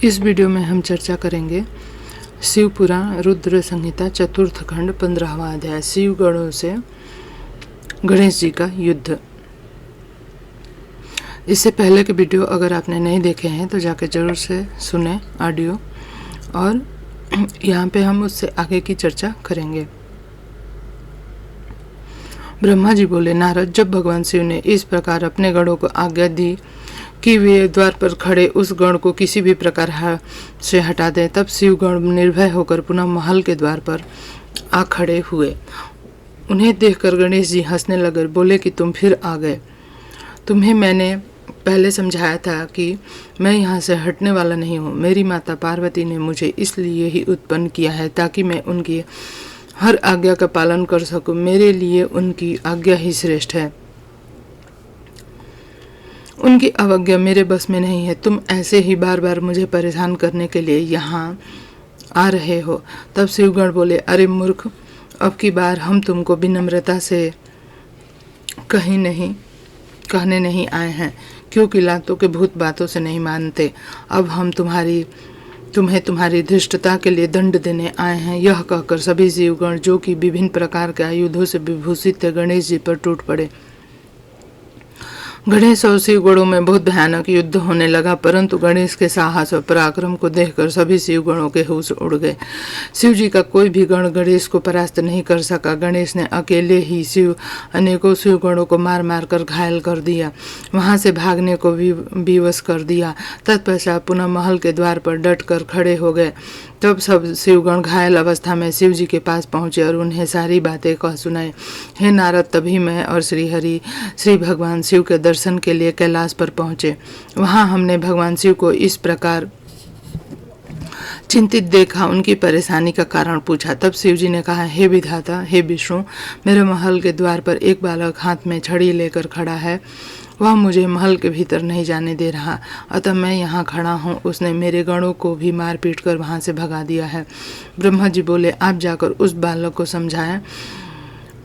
इस वीडियो में हम चर्चा करेंगे शिव पुराण रुद्र संहिता चतुर्थ खंड 15वां अध्याय शिव गणों से गणेश जी का युद्ध। इससे पहले के वीडियो अगर आपने नहीं देखे हैं तो जाके जरूर से सुने ऑडियो, और यहाँ पे हम उससे आगे की चर्चा करेंगे। ब्रह्मा जी बोले, नारद, जब भगवान शिव ने इस प्रकार अपने गणों को आज्ञा दी कि वे द्वार पर खड़े उस गण को किसी भी प्रकार से हटा दें, तब शिव गण निर्भय होकर पुनः महल के द्वार पर आ खड़े हुए। उन्हें देखकर गणेश जी हंसने लगे, बोले कि तुम फिर आ गए। तुम्हें मैंने पहले समझाया था कि मैं यहाँ से हटने वाला नहीं हूँ। मेरी माता पार्वती ने मुझे इसलिए ही उत्पन्न किया है ताकि मैं उनकी हर आज्ञा का पालन कर सकूं। मेरे लिए उनकी आज्ञा ही श्रेष्ठ है, उनकी अवज्ञा मेरे बस में नहीं है। तुम ऐसे ही बार बार मुझे परेशान करने के लिए यहाँ आ रहे हो। तब शिवगण बोले, अरे मूर्ख, अब की बार हम तुमको विनम्रता से कहने नहीं आए हैं, क्योंकि लातों के भूत बातों से नहीं मानते। अब हम तुम्हें तुम्हारी धृष्टता के लिए दंड देने आए हैं। यह कहकर सभी शिवगण, जो कि विभिन्न प्रकार के आयुधों से विभूषित थे, गणेश जी पर टूट पड़े। गणेश और शिवगणों में बहुत भयानक युद्ध होने लगा, परंतु गणेश के साहस और पराक्रम को देखकर सभी शिवगणों के होश उड़ गए। शिव जी का कोई भी गण गणेश को परास्त नहीं कर सका। गणेश ने अकेले ही अनेकों शिवगणों को मार मार कर घायल कर दिया, वहां से भागने को भी विवश कर दिया। तत्पश्चात पुनः महल के द्वार पर डट कर खड़े हो गए। तब सब शिवगण घायल अवस्था में शिव जी के पास पहुंचे और उन्हें सारी बातें कह सुनाई। हे नारद, तभी मैं और श्री भगवान शिव के दर्शन के लिए कैलाश पर पहुंचे। वहां हमने भगवान शिव को इस प्रकार चिंतित देखा, उनकी परेशानी का कारण पूछा। तब शिव जी ने कहा, हे विधाता, हे विष्णु, मेरे महल के द्वार पर एक बालक हाथ में छड़ी लेकर खड़ा है। वह मुझे महल के भीतर नहीं जाने दे रहा, अतः मैं यहाँ खड़ा हूँ। उसने मेरे गणों को भी मार पीट कर वहाँ से भगा दिया है। ब्रह्मा जी बोले, आप जाकर उस बालक को समझाएं।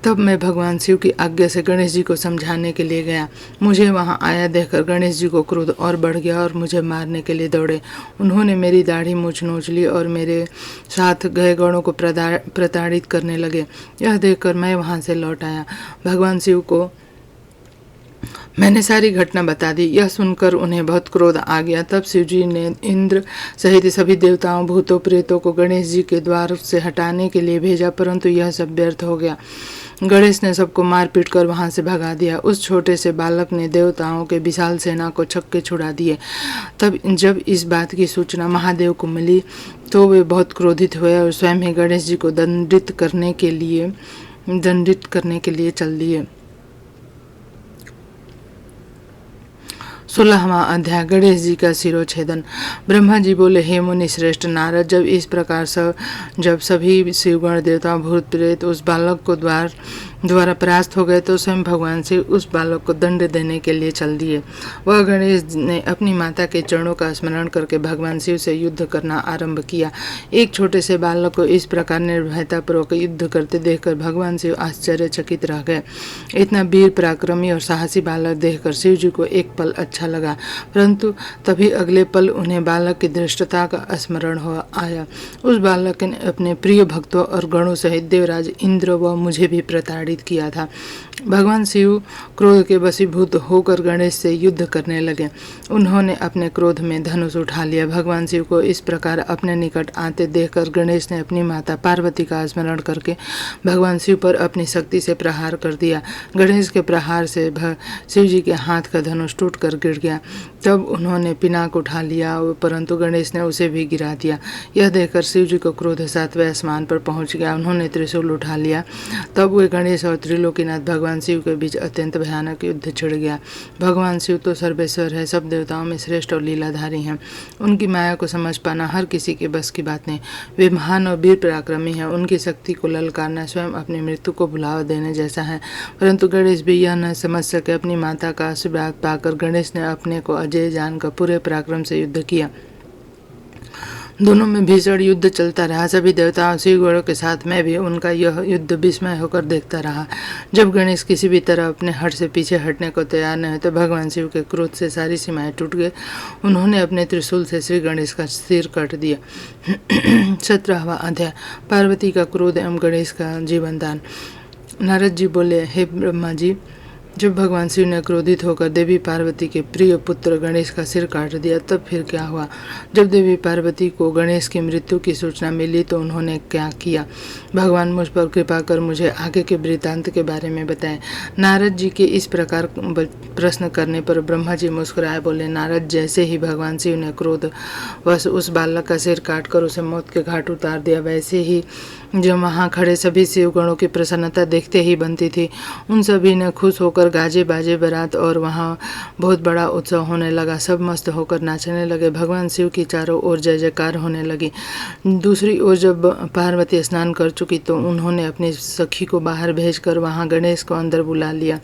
तब मैं भगवान शिव की आज्ञा से गणेश जी को समझाने के लिए गया। मुझे वहां आया देखकर गणेश जी को क्रोध और बढ़ गया और मुझे मारने के लिए दौड़े। उन्होंने मेरी दाढ़ी मूछ नोच ली और मेरे साथ गए गणों को प्रताड़ित करने लगे। यह देखकर मैं वहां से लौट आया। भगवान शिव को मैंने सारी घटना बता दी। यह सुनकर उन्हें बहुत क्रोध आ गया। तब शिव जी ने इंद्र सहित सभी देवताओं, भूतों, प्रेतों को गणेश जी के द्वार से हटाने के लिए भेजा, परंतु यह सब व्यर्थ हो गया। गणेश ने सबको मार पीट कर वहां से भगा दिया। उस छोटे से बालक ने देवताओं के विशाल सेना को छक्के छुड़ा दिए। तब जब इस बात की सूचना महादेव को मिली तो वे बहुत क्रोधित हुए और स्वयं ही गणेश जी को दंडित करने के लिए चल दिए। 16वां अध्याय द्वार जी का शिरोच्छेदन। ब्रह्मा जी बोले, हे मुनि श्रेष्ठ नारद, जब इस प्रकार जब सभी शिवगण, देवता, भूत, प्रेत उस बालक को द्वारा परास्त हो गए तो स्वयं भगवान शिव उस बालक को दंड देने के लिए चल दिए। वह गणेश ने अपनी माता के चरणों का स्मरण करके भगवान शिव से युद्ध करना आरंभ किया। एक छोटे से बालक को इस प्रकार निर्भयतापूर्वक युद्ध करते देखकर भगवान शिव आश्चर्यचकित रह गए। इतना वीर, पराक्रमी और साहसी बालक देखकर शिव जी को एक पल अच्छा लगा, परंतु तभी अगले पल उन्हें बालक की धृष्टता का स्मरण हो आया। उस बालक ने अपने प्रिय भक्तों और गणों सहित देवराज इंद्र व मुझे भी प्रताड़ित किया था। भगवान शिव क्रोध के वशीभूत होकर गणेश से युद्ध करने लगे। उन्होंने अपने क्रोध में धनुष उठा लिया। भगवान शिव को इस प्रकार अपने निकट आते देखकर गणेश ने अपनी माता पार्वती का स्मरण करके भगवान शिव पर अपनी शक्ति से प्रहार कर दिया। गणेश के प्रहार से शिव जी के हाथ का धनुष टूटकर गिर गया। तब उन्होंने पिनाक उठा लिया, परंतु गणेश ने उसे भी गिरा दिया। यह देखकर शिव जी को क्रोध 7वें आसमान पर पहुंच गया। उन्होंने त्रिशूल उठा लिया। तब वे गणेश और त्रिलोकीनाथ भगवान शिव के बीच अत्यंत भयानक युद्ध छिड़ गया। भगवान शिव तो सर्वेश्वर है, सब देवताओं में श्रेष्ठ और लीलाधारी हैं। उनकी माया को समझ पाना हर किसी के बस की बात नहीं। वे महान और वीर पराक्रमी हैं। उनकी शक्ति को ललकारना स्वयं अपनी मृत्यु को भुलावा देने जैसा है। परंतु गणेश भी यह न समझ सके। अपनी माता का आशीर्वाद पाकर गणेश ने अपने को अजय जानकर पूरे पराक्रम से युद्ध किया। दोनों में भीषण युद्ध चलता रहा। सभी देवताओं शिवगणों के साथ मैं भी उनका यह युद्ध विस्मय होकर देखता रहा। जब गणेश किसी भी तरह अपने हट से पीछे हटने को तैयार न हुए तो भगवान शिव के क्रोध से सारी सीमाएं टूट गई। उन्होंने अपने त्रिशूल से श्री गणेश का सिर काट दिया। 17वां अध्याय, पार्वती का क्रोध एवं गणेश का जीवन दान। नारद जी बोले, हे ब्रह्मा जी, जब भगवान शिव ने क्रोधित होकर देवी पार्वती के प्रिय पुत्र गणेश का सिर काट दिया तब फिर क्या हुआ? जब देवी पार्वती को गणेश की मृत्यु की सूचना मिली तो उन्होंने क्या किया? भगवान मुझ पर कृपा कर मुझे आगे के वृत्तांत के बारे में बताएं। नारद जी के इस प्रकार प्रश्न करने पर ब्रह्मा जी मुस्कुराए बोले, नारद, जैसे ही भगवान शिव ने क्रोध वश उस बालक का सिर काटकर उसे मौत के घाट उतार दिया, वैसे ही जो वहाँ खड़े सभी शिवगणों की प्रसन्नता देखते ही बनती थी। उन सभी ने खुश होकर गाजे बाजे बारात और वहाँ बहुत बड़ा उत्सव होने लगा। सब मस्त होकर नाचने लगे। भगवान शिव की चारों ओर जय जयकार होने लगी। दूसरी ओर जब पार्वती स्नान कर चुकी तो उन्होंने अपनी सखी को बाहर भेजकर वहाँ गणेश को अंदर बुला लिया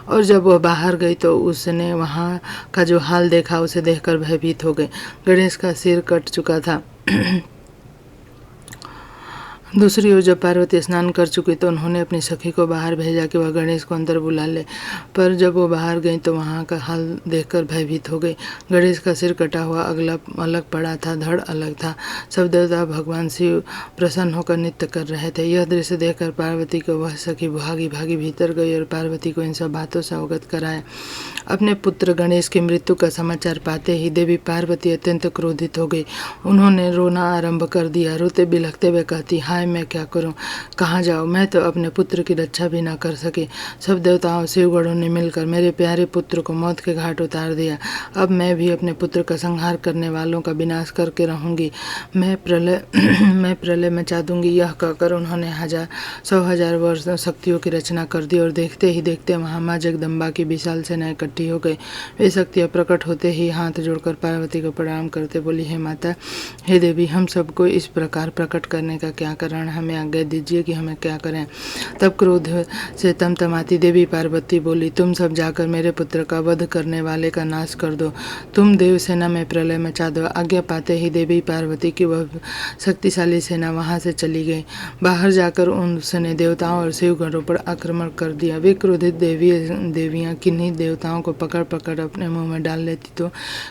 और जब वह बाहर गई तो उसने वहाँ का जो हाल देखा उसे देखकर भयभीत हो गई। गणेश का सिर कट चुका था। दूसरी ओर जब पार्वती स्नान कर चुकी तो उन्होंने अपनी सखी को बाहर भेजा कि वह गणेश को अंदर बुला ले, पर जब वो बाहर गई तो वहाँ का हाल देखकर भयभीत हो गई। गणेश का सिर कटा हुआ अगला अलग पड़ा था, धड़ अलग था। सब देवता भगवान शिव प्रसन्न होकर नृत्य कर रहे थे। यह दृश्य देखकर पार्वती को वह सखी भागी भागी भीतर गई और पार्वती को इन सब बातों से अवगत कराया। अपने पुत्र गणेश की मृत्यु का समाचार पाते ही देवी पार्वती अत्यंत क्रोधित हो गई। उन्होंने रोना आरंभ कर दिया। रोते बिलखते हुए कहती, हाय, मैं क्या करूं? कहाँ जाऊं? मैं तो अपने पुत्र की रक्षा भी न कर सकी। सब देवताओं शिवगणों ने मिलकर मेरे प्यारे पुत्र को मौत के घाट उतार दिया। अब मैं भी अपने पुत्र का संहार करने वालों का विनाश करके रहूंगी। मैं प्रलय मचा दूंगी। यह कहकर उन्होंने 100,000 वर्ष शक्तियों की रचना कर दी और देखते ही देखते वहाँ माँ जगदम्बा की विशाल सेना इकट्ठी हो गई। वे शक्तियाँ प्रकट होते ही हाथ जोड़कर पार्वती को प्रणाम करते बोली, हे माता, हे देवी, हम सबको इस प्रकार प्रकट करने का क्या कारण? हमें आज्ञा दीजिए कि हमें क्या करें। तब क्रोध से तमतमाती देवी पार्वती बोली, तुम सब जाकर मेरे पुत्र का वध करने वाले का नाश कर दो। तुम देव सेना में प्रलय मचा दो। आज्ञा पाते ही देवी पार्वती की वह शक्तिशाली सेना वहां से चली गई। बाहर जाकर उसने देवताओं और शिवगणों पर आक्रमण कर दिया। वे क्रोधित देवियां किन्हीं देवताओं को पकड़ पकड़ अपने मुंह में डाल लेती तो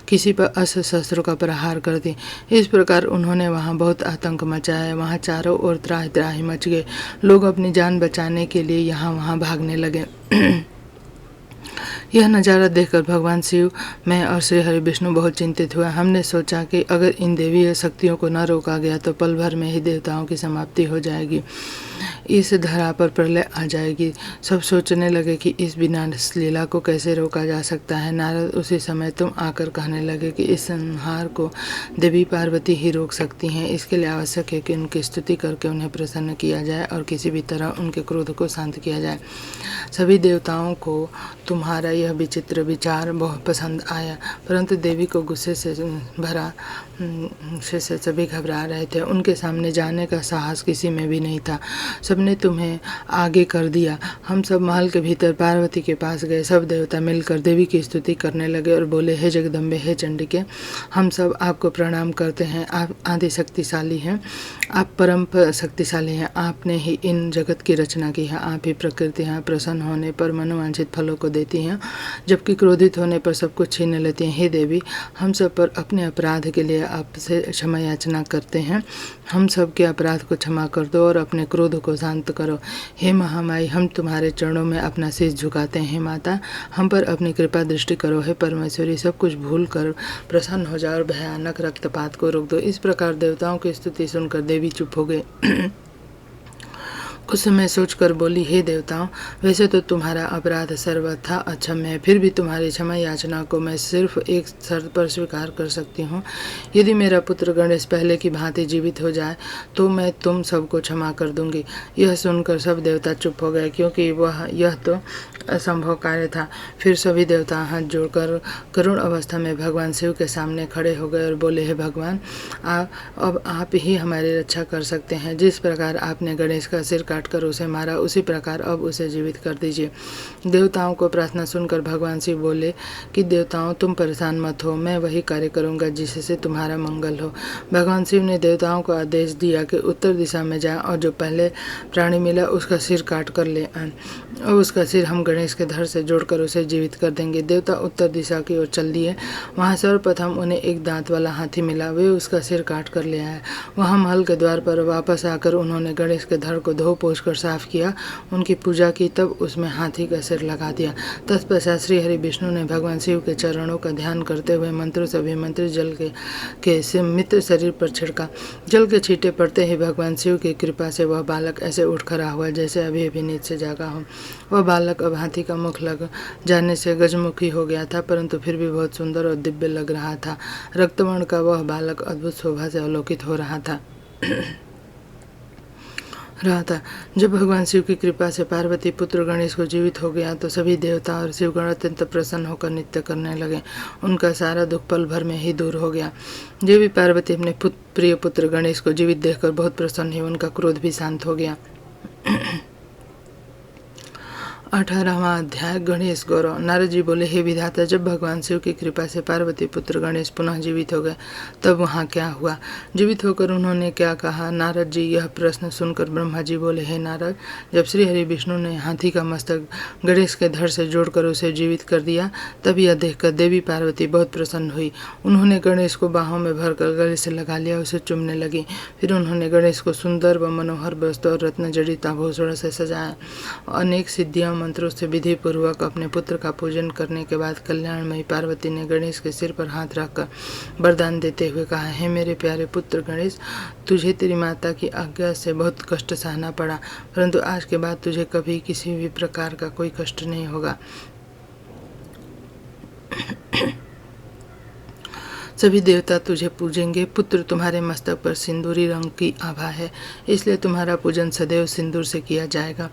किसी पर अस्त्र शस्त्रों का प्रहार करती। इस प्रकार उन्होंने वहां बहुत आतंक मचाया। वहां चारों ओर त्राहि त्राहि मच गए। लोग अपनी जान बचाने के लिए यहाँ वहाँ भागने लगे। यह नज़ारा देखकर भगवान शिव, मैं और श्री हरि विष्णु बहुत चिंतित हुआ। हमने सोचा कि अगर इन देवीय शक्तियों को न रोका गया तो पल भर में ही देवताओं की समाप्ति हो जाएगी, इस धरा पर प्रलय आ जाएगी। सब सोचने लगे कि इस विनाश लीला को कैसे रोका जा सकता है। नारद उसी समय तुम आकर कहने लगे कि इस संहार को देवी पार्वती ही रोक सकती हैं। इसके लिए आवश्यक है कि उनकी स्तुति करके उन्हें प्रसन्न किया जाए और किसी भी तरह उनके क्रोध को शांत किया जाए। सभी देवताओं को तुम्हारा यह विचित्र विचार बहुत पसंद आया, परंतु देवी को गुस्से से भरा से सभी घबरा रहे थे। उनके सामने जाने का साहस किसी में भी नहीं था। सबने तुम्हें आगे कर दिया। हम सब महल के भीतर पार्वती के पास गए। सब देवता मिलकर देवी की स्तुति करने लगे और बोले, हे जगदम्बे, हे चंडिके, हम सब आपको प्रणाम करते हैं। आप आदि शक्तिशाली हैं, आप परम शक्तिशाली हैं। आपने ही इन जगत की रचना की है। आप ही प्रकृति हैं। प्रसन्न होने पर मनोवांछित फलों को देती हैं, जबकि क्रोधित होने पर सब कुछ छीन लेती हैं। हे देवी, हम सब पर अपने अपराध के लिए आपसे क्षमा याचना करते हैं। हम सब के अपराध को क्षमा कर दो और अपने क्रोध को शांत करो। हे महामाई, हम तुम्हारे चरणों में अपना शीश झुकाते हैं। हे माता, हम पर अपनी कृपा दृष्टि करो। हे परमेश्वरी, सब कुछ भूल कर प्रसन्न हो जाओ और भयानक रक्तपात को रोक दो। इस प्रकार देवताओं की स्तुति सुनकर देवी चुप हो गई। उस समय सोचकर बोली, हे देवताओं, वैसे तो तुम्हारा अपराध सर्वथा अक्षम्य है, फिर भी तुम्हारी क्षमा याचना को मैं सिर्फ एक शर्त पर स्वीकार कर सकती हूँ। यदि मेरा पुत्र गणेश पहले की भांति जीवित हो जाए तो मैं तुम सबको क्षमा कर दूंगी। यह सुनकर सब देवता चुप हो गए, क्योंकि यह तो असंभव कार्य था। फिर सभी देवता हाथ जोड़कर करुण अवस्था में भगवान शिव के सामने खड़े हो गए और बोले, हे भगवान, अब आप ही हमारी रक्षा कर सकते हैं। जिस प्रकार आपने गणेश का सिर काट काटकर उसे मारा, उसी प्रकार अब उसे जीवित कर दीजिए। देवताओं को प्रार्थना सुनकर भगवान शिव बोले कि देवताओं, तुम परेशान मत हो, मैं वही कार्य करूंगा जिससे तुम्हारा मंगल हो। भगवान शिव ने देवताओं को आदेश दिया कि उत्तर दिशा में जा और जो पहले प्राणी मिला उसका सिर काट कर ले आए, और उसका सिर हम गणेश के धड़ से जोड़कर उसे जीवित कर देंगे। देवता उत्तर दिशा की ओर चल दिए। वहाँ सर्वप्रथम उन्हें एक दांत वाला हाथी मिला, वे उसका सिर काट कर ले आए। वहाँ महल के द्वार पर वापस आकर उन्होंने गणेश के धड़ को धो पोंछ कर साफ किया, उनकी पूजा की, तब उसमें हाथी का सिर लगा दिया। तत्पश्चात श्री हरि विष्णु ने भगवान शिव के चरणों का ध्यान करते हुए मंत्रों से अभिमंत्रित जल के मित्र शरीर पर छिड़का। जल के छींटे पड़ते ही भगवान शिव की कृपा से वह बालक ऐसे उठ खड़ा हुआ जैसे अभी अभी नींद से जागा हो। वह बालक अब हाथी का मुख लग जाने से गजमुखी हो गया था, परंतु फिर भी बहुत सुंदर और दिव्य लग रहा था। रक्तवर्ण का वह बालक अद्भुत शोभा से अवलोकित हो रहा था। जब भगवान शिव की कृपा से पार्वती पुत्र गणेश को जीवित हो गया तो सभी देवता और शिवगण अत्यंत प्रसन्न होकर नृत्य करने लगे। उनका सारा दुख पल भर में ही दूर हो गया। देवी पार्वती अपने प्रिय पुत्र गणेश को जीवित देखकर बहुत प्रसन्न हुई, उनका क्रोध भी शांत हो गया। 18वां अध्याय गणेश गौरव। नारद जी बोले, हे विधाता, जब भगवान शिव की कृपा से पार्वती पुत्र गणेश पुनः जीवित हो गए तब वहाँ क्या हुआ? जीवित होकर उन्होंने क्या कहा? नारद जी यह प्रश्न सुनकर ब्रह्मा जी बोले, हे नारद, जब श्री हरि विष्णु ने हाथी का मस्तक गणेश के धड़ से जोड़कर उसे जीवित कर दिया तब यह देखकर देवी पार्वती बहुत प्रसन्न हुई। उन्होंने गणेश को बाहों में भरकर गले से लगा लिया, उसे चूमने लगी। फिर उन्होंने गणेश को सुंदर व मनोहर वस्त्र और रत्न जड़ित आभूषणों से सजाया। अनेक सिद्धियां मंत्रों से विधि पूर्वक अपने पुत्र का पूजन करने के बाद कल्याणमयी पार्वती ने गणेश के सिर पर हाथ रखकर वरदान देते हुए कहा, हे मेरे प्यारे पुत्र गणेश, तुझे तेरी माता की आज्ञा से बहुत कष्ट सहना पड़ा, परंतु आज के बाद तुझे कभी किसी भी प्रकार का कोई कष्ट नहीं होगा। सभी देवता तुझे पूजेंगे। पुत्र, तुम्हारे मस्तक पर सिंदूरी रंग की आभा है, इसलिए तुम्हारा पूजन सदैव सिंदूर से किया जाएगा।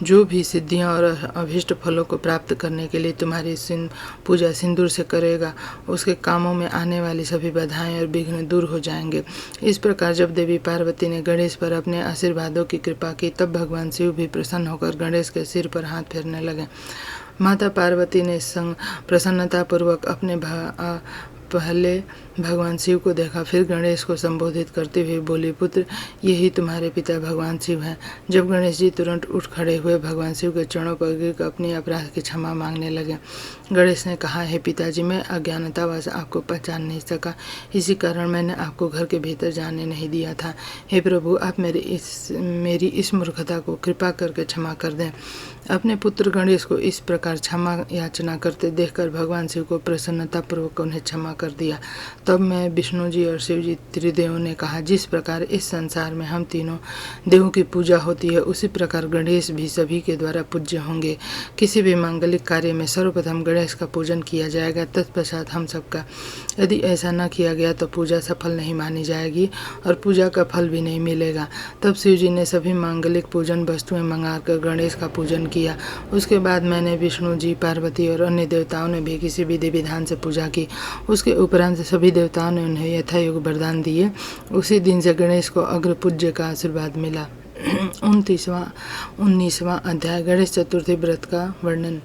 जो भी सिद्धियां और अभीष्ट फलों को प्राप्त करने के लिए तुम्हारी पूजा सिंदूर से करेगा, उसके कामों में आने वाली सभी बाधाएं और विघ्न दूर हो जाएंगे। इस प्रकार जब देवी पार्वती ने गणेश पर अपने आशीर्वादों की कृपा की तब भगवान शिव भी प्रसन्न होकर गणेश के सिर पर हाथ फेरने लगे। माता पार्वती ने प्रसन्नतापूर्वक अपने पहले भगवान शिव को देखा, फिर गणेश को संबोधित करते हुए बोली, पुत्र, यही तुम्हारे पिता भगवान शिव हैं। जब गणेश जी तुरंत उठ खड़े हुए भगवान शिव के चरणों पर गिरकर अपनी अपराध की क्षमा मांगने लगे। गणेश ने कहा, हे पिताजी, मैं अज्ञानतावश आपको पहचान नहीं सका, इसी कारण मैंने आपको घर के भीतर जाने नहीं दिया था। हे प्रभु, आप मेरी इस मूर्खता को कृपा करके क्षमा कर दें। अपने पुत्र गणेश को इस प्रकार क्षमा याचना करते देखकर भगवान शिव को प्रसन्नतापूर्वक उन्हें क्षमा कर दिया। तब मैं, विष्णु जी और शिव जी त्रिदेवों ने कहा, जिस प्रकार इस संसार में हम तीनों देवों की पूजा होती है उसी प्रकार गणेश भी सभी के द्वारा पूज्य होंगे। किसी भी मांगलिक कार्य में सर्वप्रथम गणेश का पूजन किया जाएगा, तत्पश्चात हम सबका। यदि ऐसा न किया गया तो पूजा सफल नहीं मानी जाएगी और पूजा का फल भी नहीं मिलेगा। तब शिव जी ने सभी मांगलिक पूजन वस्तुएं मंगाकर गणेश का पूजन किया। उसके बाद मैंने, विष्णु जी, पार्वती और अन्य देवताओं ने भी किसी विधि विधान से पूजा की। उसके उपरांत सभी देवताओं ने उन्हें यथायोग वरदान दिए। उसी दिन से गणेश को अग्र पूज्य का आशीर्वाद मिला। 19वां अध्याय गणेश चतुर्थी व्रत का वर्णन।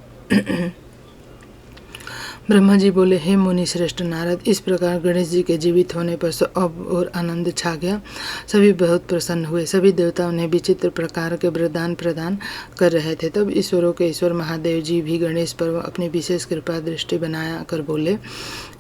ब्रह्मा जी बोले, हे मुनि श्रेष्ठ नारद, इस प्रकार गणेश जी के जीवित होने पर अब और आनंद छा गया। सभी बहुत प्रसन्न हुए। सभी देवता उन्हें विचित्र प्रकार के वरदान प्रदान कर रहे थे। तब ईश्वरों के ईश्वर महादेव जी भी गणेश पर अपनी विशेष कृपा दृष्टि बनाया कर बोले,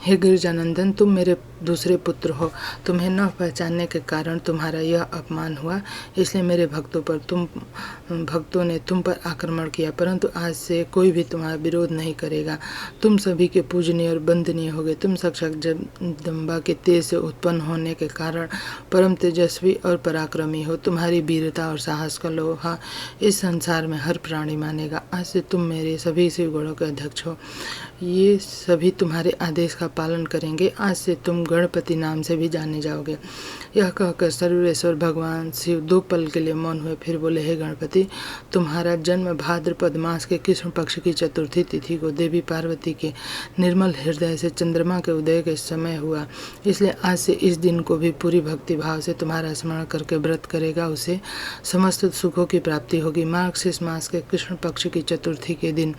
हे गिरिजानंदन, तुम मेरे दूसरे पुत्र हो। तुम्हें न पहचानने के कारण तुम्हारा यह अपमान हुआ, इसलिए मेरे भक्तों ने तुम पर आक्रमण किया, परंतु आज से कोई भी तुम्हारा विरोध नहीं करेगा। तुम सभी के पूजनीय और वंदनीय होगे। तुम साक्षात जगदम्बा के तेज से उत्पन्न होने के कारण परम तेजस्वी और पराक्रमी हो। तुम्हारी वीरता और साहस का लोहा इस संसार में हर प्राणी मानेगा। आज से तुम मेरे सभी शिवगणों के अध्यक्ष हो। ये सभी तुम्हारे आदेश का पालन करेंगे। आज से तुम गणपति नाम से भी जाने जाओगे। यह कहकर सर्वेश्वर भगवान शिव 2 पल के लिए मौन हुए, फिर बोले, हे गणपति, तुम्हारा जन्म भाद्रपद मास के कृष्ण पक्ष की चतुर्थी तिथि को देवी पार्वती के निर्मल हृदय से चंद्रमा के उदय के समय हुआ, इसलिए आज से इस दिन को भी पूरी भक्ति भाव से तुम्हारा स्मरण करके व्रत करेगा, उसे समस्त सुखों की प्राप्ति होगी। मार्गशीर्ष मास के कृष्ण पक्ष की चतुर्थी के दिन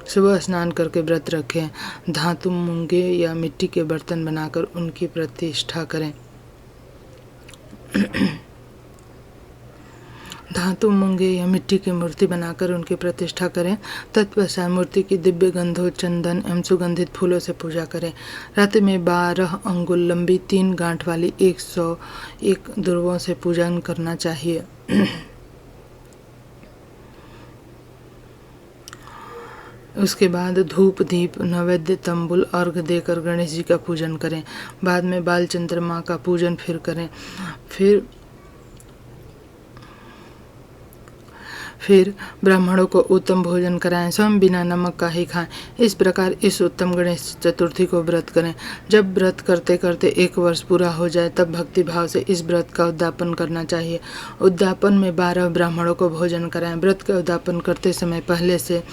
सुबह स्नान करके व्रत रखें। धातु मूंगे या मिट्टी के बर्तन बनाकर उनकी प्रतिष्ठा करें। धातु मूंगे या मिट्टी की मूर्ति बनाकर उनकी प्रतिष्ठा करें। तत्पश्चात मूर्ति की दिव्य गंधों, चंदन एवं सुगंधित फूलों से पूजा करें। रात में 12 अंगुल लंबी 3 गांठ वाली 101 दुर्वों से पूजन करना चाहिए। उसके बाद धूप, दीप, नैवेद्य, तंबुल, अर्घ देकर गणेश जी का पूजन करें। बाद में बाल चंद्रमा का पूजन फिर करें। फिर ब्राह्मणों को उत्तम भोजन कराएं, स्वयं बिना नमक का ही खाएं। इस प्रकार इस उत्तम गणेश चतुर्थी को व्रत करें। जब व्रत करते करते 1 वर्ष पूरा हो जाए तब भक्ति भाव से इस व्रत का उद्यापन करना चाहिए। उद्यापन में 12 ब्राह्मणों को भोजन कराएं। व्रत का उद्यापन करते समय पहले से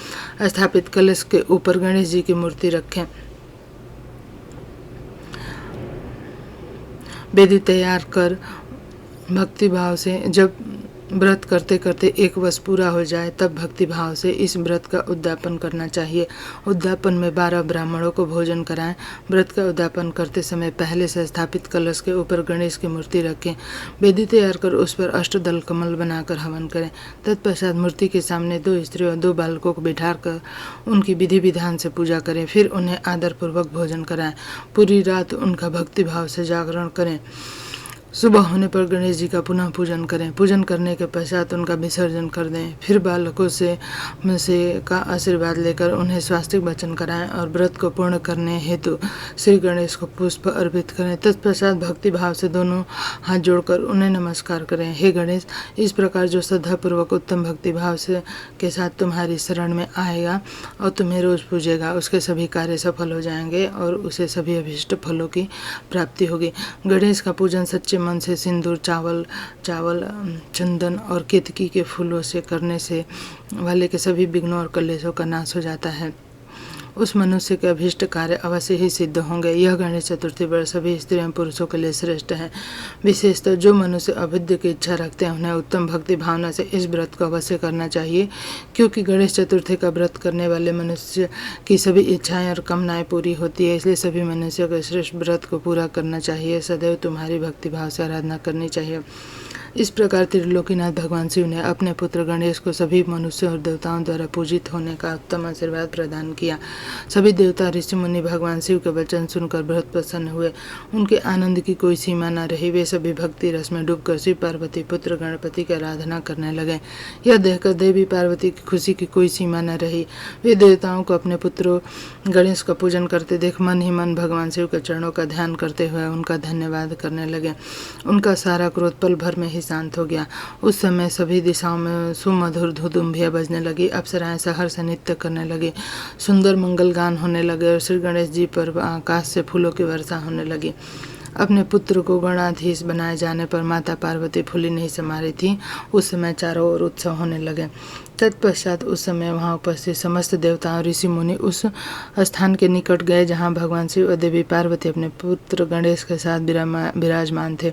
स्थापित कलश के ऊपर गणेश जी की मूर्ति रखें। वेदी तैयार कर भक्ति भाव से जब व्रत करते करते 1 वर्ष पूरा हो जाए तब भक्ति भाव से इस व्रत का उद्यापन करना चाहिए। उद्यापन में 12 ब्राह्मणों को भोजन कराएं। व्रत का उद्यापन करते समय पहले से स्थापित कलश के ऊपर गणेश की मूर्ति रखें। वेदी तैयार कर उस पर अष्टदल कमल बनाकर हवन करें। तत्पश्चात मूर्ति के सामने 2 स्त्रियों और 2 बालकों को बिठाकर उनकी विधि विधान से पूजा करें। फिर उन्हें आदरपूर्वक भोजन कराएं। पूरी रात उनका भक्ति भाव से जागरण करें। सुबह होने पर गणेश जी का पुनः पूजन करें। पूजन करने के पश्चात उनका विसर्जन कर दें। फिर बालकों से का आशीर्वाद लेकर उन्हें स्वास्तिक वचन कराएं और व्रत को पूर्ण करने हेतु श्री गणेश को पुष्प अर्पित करें। तत्पश्चात भक्ति भाव से दोनों हाथ जोड़कर उन्हें नमस्कार करें। हे गणेश, इस प्रकार जो श्रद्धापूर्वक उत्तम भक्ति भाव से के साथ तुम्हारी शरण में आएगा और तुम्हें रोज पूजेगा, उसके सभी कार्य सफल हो जाएंगे और उसे सभी अभीष्ट फलों की प्राप्ति होगी। गणेश का पूजन सच्चे मन से सिंदूर, चावल, चंदन और केतकी के फूलों से करने से वाले के सभी विघ्नों और कलेशों का नाश हो जाता है। उस मनुष्य के अभीष्ट कार्य अवश्य ही सिद्ध होंगे। यह गणेश चतुर्थी व्रत सभी स्त्री एवं पुरुषों के लिए श्रेष्ठ है। विशेषतः जो मनुष्य अभिद्य की इच्छा रखते हैं उन्हें उत्तम भक्ति भावना से इस व्रत को अवश्य करना चाहिए, क्योंकि गणेश चतुर्थी का व्रत करने वाले मनुष्य की सभी इच्छाएं और कामनाएं पूरी होती है। इसलिए सभी मनुष्यों को श्रेष्ठ व्रत को पूरा करना चाहिए। सदैव तुम्हारी भक्ति भाव से आराधना करनी चाहिए। इस प्रकार त्रिलोकीनाथ भगवान शिव ने अपने पुत्र गणेश को सभी मनुष्यों और देवताओं द्वारा पूजित होने का उत्तम आशीर्वाद प्रदान किया। सभी देवता, ऋषि मुनि भगवान शिव के वचन सुनकर बहुत प्रसन्न हुए। उनके आनंद की कोई सीमा न रही। वे सभी भक्ति रस में डूबकर शिव पार्वती पुत्र गणपति की आराधना करने लगे। यह देखकर देवी पार्वती की खुशी की कोई सीमा न रही। वे देवताओं को अपने पुत्र गणेश का पूजन करते देख मन ही मन भगवान शिव के चरणों का ध्यान करते हुए उनका धन्यवाद करने लगे। उनका सारा क्रोध पल भर में ही शांत हो गया। उस समय सभी दिशाओं में सुमधुर धुदुम्बियाँ बजने लगी। अप्सराएं सहर्ष से नृत्य करने लगी। सुंदर मंगल गान होने लगे और श्री गणेश जी पर आकाश से फूलों की वर्षा होने लगी। अपने पुत्र को गणाधीश बनाए जाने पर माता पार्वती फूली नहीं समा रही थी। उस समय चारों ओर उत्सव होने लगे। तत्पश्चात उस समय वहां उपस्थित समस्त देवता और ऋषि मुनि उस स्थान के निकट गए जहां भगवान शिव और देवी पार्वती अपने पुत्र गणेश के साथ विराजमान थे।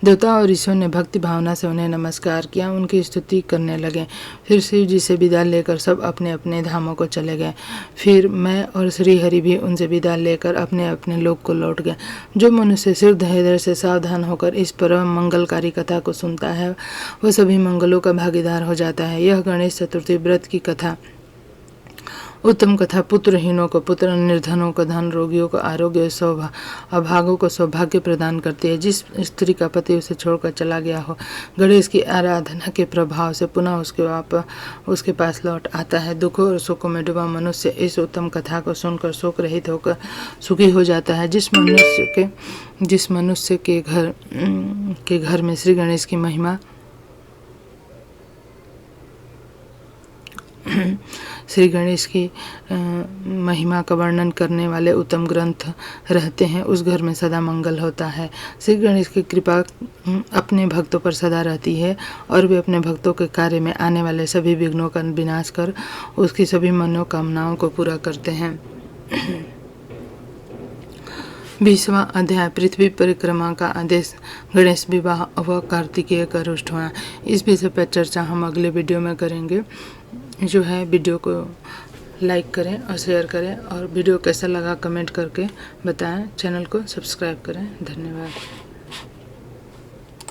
देवता और ऋषियों ने भक्ति भावना से उन्हें नमस्कार किया, उनकी स्तुति करने लगे। फिर शिव जी से विदा लेकर सब अपने अपने धामों को चले गए। फिर मैं और श्री हरि भी उनसे विदा लेकर अपने अपने लोक को लौट गए। जो मनुष्य सिर धैर्य से सावधान होकर इस परम मंगलकारी कथा को सुनता है वह सभी मंगलों का भागीदार हो जाता है। यह गणेश चतुर्थी व्रत की कथा उत्तम कथा पुत्रहीनों को पुत्र, निर्धनों को धन, रोगियों को आरोग्य, अभागों को सौभाग्य प्रदान करती है। जिस स्त्री का पति उसे छोड़कर चला गया हो, गणेश की आराधना के प्रभाव से पुनः उसके पास लौट आता है। दुखों और सुखों में डूबा मनुष्य इस उत्तम कथा को सुनकर शोक रहित होकर सुखी हो जाता है। जिस मनुष्य के घर में श्री गणेश की महिमा श्री गणेश की महिमा का वर्णन करने वाले उत्तम ग्रंथ रहते हैं, उस घर में सदा मंगल होता है। श्री गणेश की कृपा अपने भक्तों पर सदा रहती है और वे अपने भक्तों के कार्य में आने वाले सभी विघ्नों का विनाश कर उसकी सभी मनोकामनाओं को पूरा करते हैं। 20वां अध्याय पृथ्वी परिक्रमा का आदेश, गणेश विवाह व कार्तिकेय का रुष्ट होना। इस विषय पर चर्चा हम अगले वीडियो में करेंगे। जो है वीडियो को लाइक करें और शेयर करें और वीडियो कैसा लगा कमेंट करके बताएं। चैनल को सब्सक्राइब करें। धन्यवाद।